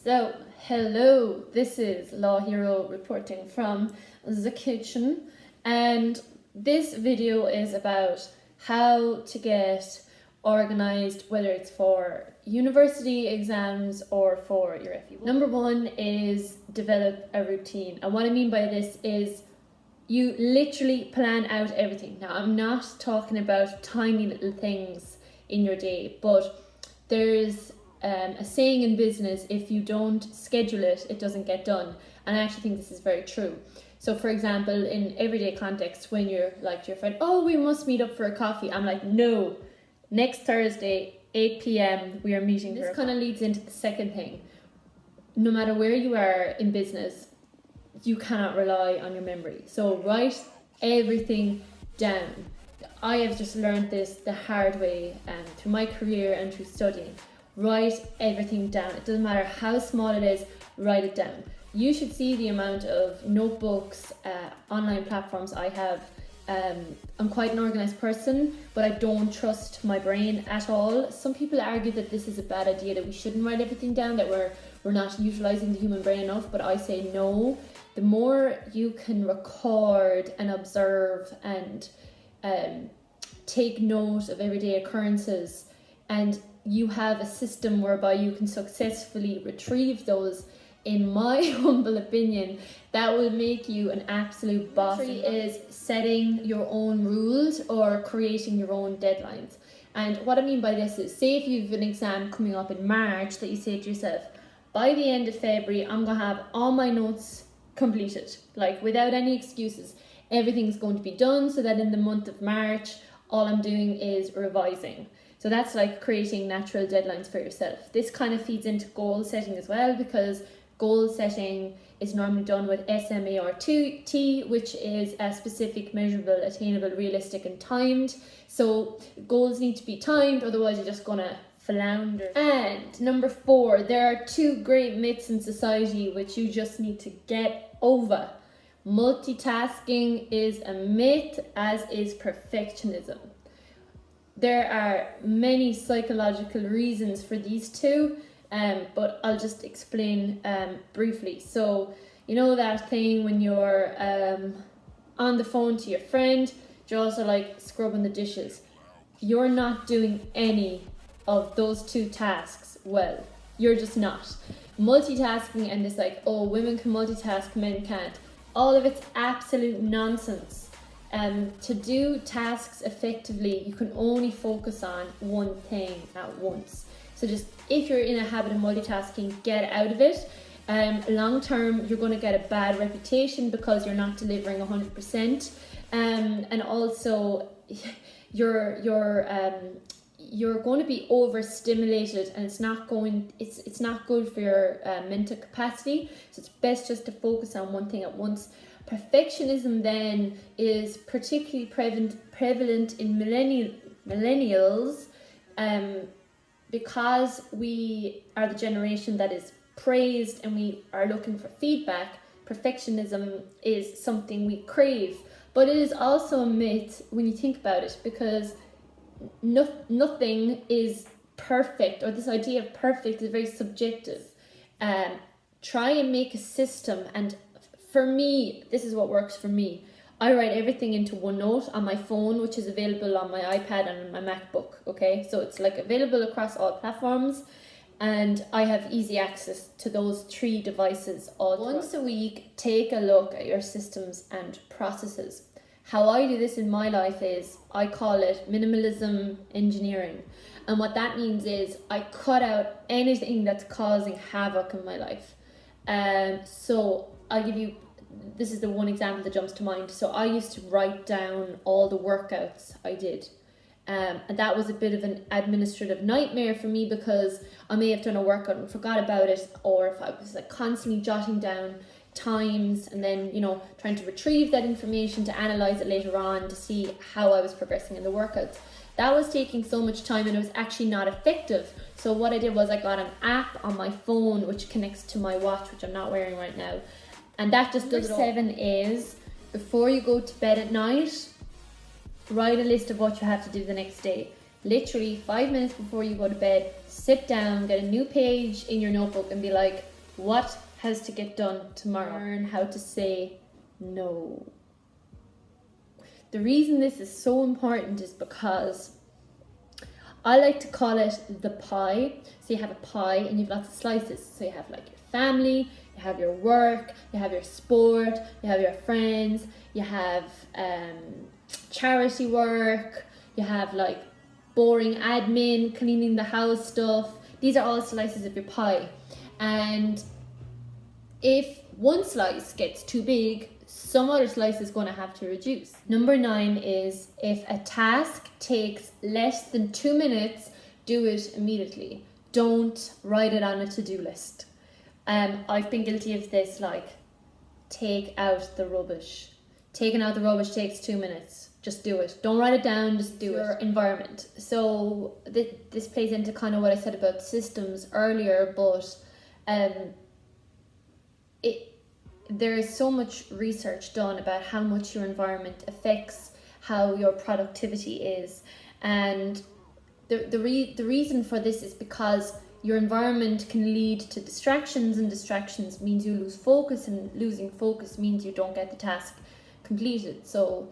So, hello, this is Law Hero reporting from the kitchen, and this video is about how to get organized, whether it's for university exams or for your FE1. Number one is develop a routine, and what I mean by this is you literally plan out everything. Now, I'm not talking about tiny little things in your day, but there's a saying in business: if you don't schedule it, it doesn't get done. And I actually think this is very true. So for example, in everyday context, when you're like to your friend, oh, we must meet up for a coffee, I'm like, no, next Thursday 8 p.m. we are meeting. This kind of leads into the second thing. No matter where you are in business, you cannot rely on your memory. So write everything down. I have just learned this the hard way through my career and through studying. Write everything down. It doesn't matter how small it is, write it down. You should see the amount of notebooks, online platforms I have. I'm quite an organized person, but I don't trust my brain at all. Some people argue that this is a bad idea, that we shouldn't write everything down, that we're not utilizing the human brain enough, but I say no. The more you can record and observe and take note of everyday occurrences, and you have a system whereby you can successfully retrieve those, in my humble opinion, that will make you an absolute boss. Three is setting your own rules or creating your own deadlines. And what I mean by this is, say if you've an exam coming up in March, that you say to yourself, by the end of February, I'm going to have all my notes completed, like without any excuses. Everything's going to be done so that in the month of March, all I'm doing is revising. So that's like creating natural deadlines for yourself. This kind of feeds into goal setting as well, because goal setting is normally done with SMA or T, which is a specific, measurable, attainable, realistic and timed. So goals need to be timed, otherwise you're just gonna flounder. And number 4, there are 2 great myths in society which you just need to get over. Multitasking is a myth, as is perfectionism. There are many psychological reasons for these two, but I'll just explain briefly. So, you know that thing when you're on the phone to your friend, you're also like scrubbing the dishes. You're not doing any of those 2 tasks well. You're just not. Multitasking and this like, oh, women can multitask, men can't. All of it's absolute nonsense. To do tasks effectively, you can only focus on one thing at once. So just, if you're in a habit of multitasking, get out of it. Long term, you're going to get a bad reputation because you're not delivering 100%. And also, you're going to be overstimulated, and it's not good for your mental capacity. So it's best just to focus on one thing at once. Perfectionism then is particularly prevalent in millennials, because we are the generation that is praised and we are looking for feedback. Perfectionism is something we crave, but it is also a myth when you think about it, because nothing is perfect, or this idea of perfect is very subjective. Try and make a system, and for me, this is what works for me. I write everything into OneNote on my phone, which is available on my iPad and on my MacBook, okay? So it's like available across all platforms, and I have easy access to those 3 devices all once a week. Take a look at your systems and processes. How I do this in my life is, I call it Minimalism Engineering. And what that means is I cut out anything that's causing havoc in my life. So I'll give you, this is the one example that jumps to mind. So I used to write down all the workouts I did. And that was a bit of an administrative nightmare for me, because I may have done a workout and forgot about it, or if I was like constantly jotting down times and then, you know, trying to retrieve that information to analyze it later on to see how I was progressing in the workouts. That was taking so much time, and it was actually not effective. So what I did was I got an app on my phone which connects to my watch, which I'm not wearing right now. And that just does it all. 7 is, before you go to bed at night, write a list of what you have to do the next day. Literally 5 minutes before you go to bed, sit down, get a new page in your notebook and be like, what has to get done tomorrow? Learn how to say no. The reason this is so important is because I like to call it the pie. So you have a pie and you have lots of slices. So you have like your family, you have your work, you have your sport, you have your friends, you have charity work, you have like boring admin, cleaning the house stuff. These are all slices of your pie. And if one slice gets too big, some other slice is going to have to reduce. Number 9 is, if a task takes less than 2 minutes, do it immediately. Don't write it on a to-do list. I've been guilty of this, like, take out the rubbish. Taking out the rubbish takes 2 minutes. Just do it. Don't write it down, just do it. Your environment. So this plays into kind of what I said about systems earlier, but there is so much research done about how much your environment affects how your productivity is. And the reason for this is because your environment can lead to distractions, and distractions means you lose focus, and losing focus means you don't get the task completed. So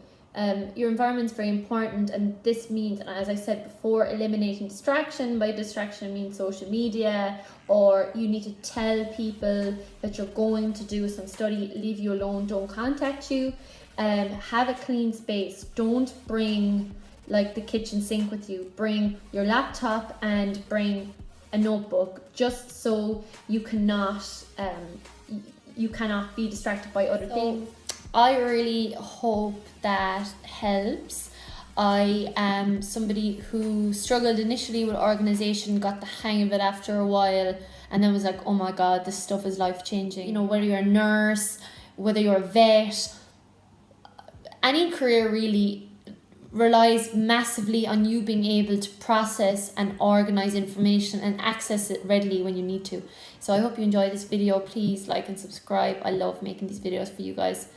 your environment is very important, and this means, and as I said before, eliminating distraction. By distraction I mean social media, or you need to tell people that you're going to do some study, leave you alone, don't contact you. Have a clean space. Don't bring like the kitchen sink with you. Bring your laptop and bring a notebook, just so you cannot be distracted by other things. I really hope that helps. I am somebody who struggled initially with organization, got the hang of it after a while, and then was like, oh my god, this stuff is life-changing. You know, whether you're a nurse, whether you're a vet, any career really relies massively on you being able to process and organize information and access it readily when you need to. So I hope you enjoy this video. Please like and subscribe. I love making these videos for you guys.